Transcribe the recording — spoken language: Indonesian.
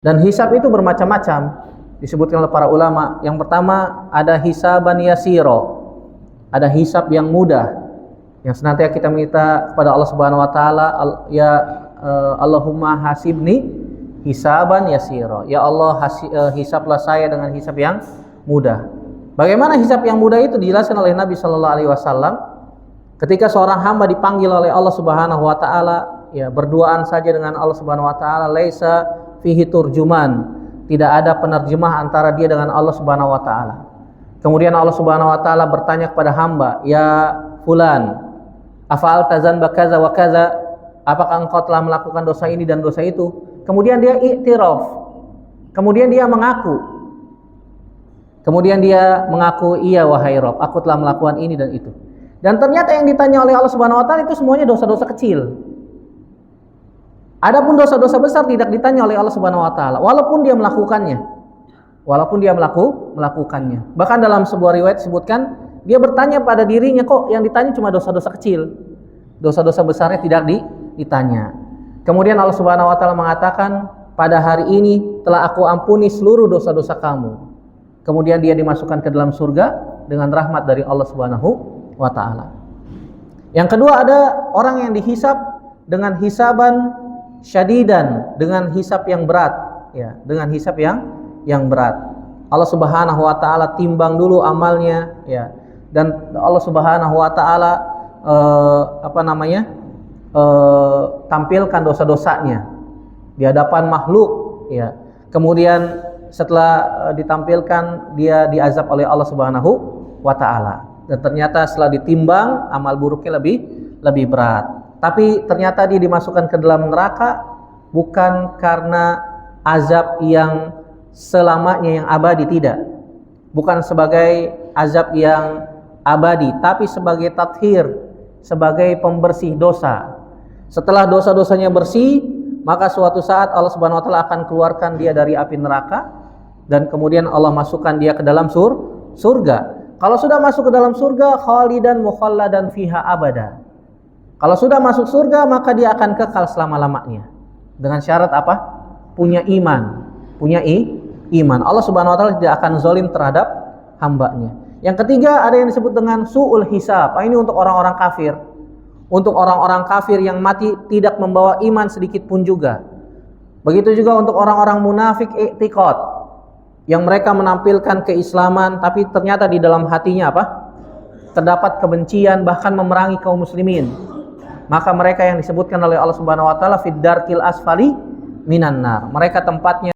Dan hisab itu bermacam-macam, disebutkan oleh para ulama. Yang pertama ada hisaban yasiro, ada hisab yang mudah, yang senantiasa kita minta kepada Allah Subhanahu Wa Taala, Allahumma hasibni hisaban yasiro. Ya Allah, hisablah saya dengan hisab yang mudah. Bagaimana hisab yang mudah itu dijelaskan oleh Nabi Shallallahu Alaihi Wasallam. Ketika seorang hamba dipanggil oleh Allah Subhanahu Wa Taala, ya berduaan saja dengan Allah Subhanahu Wa Taala, laisa fihi turjuman, tidak ada penerjemah antara dia dengan Allah Subhanahu Wa Taala. Kemudian Allah Subhanahu Wa Taala bertanya kepada hamba, ya fulan, afa'alta dzanba kaza wa kaza, apakah engkau telah melakukan dosa ini dan dosa itu? Kemudian dia i'tiraf, kemudian dia mengaku, iya wahai Rabb, aku telah melakukan ini dan itu. Dan ternyata yang ditanya oleh Allah Subhanahu Wa Taala itu semuanya dosa-dosa kecil. Adapun dosa-dosa besar tidak ditanya oleh Allah Subhanahu Wa Taala, walaupun dia melakukannya. Bahkan dalam sebuah riwayat disebutkan, dia bertanya pada dirinya, kok yang ditanya cuma dosa-dosa kecil, dosa-dosa besarnya tidak ditanya. Kemudian Allah Subhanahu Wa Taala mengatakan, pada hari ini telah aku ampuni seluruh dosa-dosa kamu. Kemudian dia dimasukkan ke dalam surga dengan rahmat dari Allah Subhanahu Wa Taala. Yang kedua ada orang yang dihisab dengan hisaban syadidan, dengan hisab yang berat, ya, dengan hisab yang berat. Allah Subhanahu Wa Taala timbang dulu amalnya, ya, dan Allah Subhanahu Wa Taala tampilkan dosa-dosanya di hadapan makhluk, ya. Kemudian setelah ditampilkan, dia diazab oleh Allah Subhanahu Wa Taala. Dan ternyata setelah ditimbang, amal buruknya lebih berat. Tapi ternyata dia dimasukkan ke dalam neraka bukan karena azab yang selamanya, yang abadi, tidak. Bukan sebagai azab yang abadi, tapi sebagai tathir, sebagai pembersih dosa. Setelah dosa-dosanya bersih, maka suatu saat Allah Subhanahu Wa Taala akan keluarkan dia dari api neraka, dan kemudian Allah masukkan dia ke dalam surga. Kalau sudah masuk ke dalam surga, khalidan mukhalladan fiha abada. Kalau sudah masuk surga, maka dia akan kekal selama-lamanya. Dengan syarat apa? Punya iman. Iman. Allah Subhanahu Wa Taala tidak akan zalim terhadap hambanya. Yang ketiga ada yang disebut dengan su'ul hisab. Ini untuk orang-orang kafir. Untuk orang-orang kafir yang mati tidak membawa iman sedikit pun juga. Begitu juga untuk orang-orang munafik i'tiqad, yang mereka menampilkan keislaman tapi ternyata di dalam hatinya apa? Terdapat kebencian, bahkan memerangi kaum muslimin. Maka mereka yang disebutkan oleh Allah Subhanahu Wa Taala fid darkil asfali minan nar. Mereka tempatnya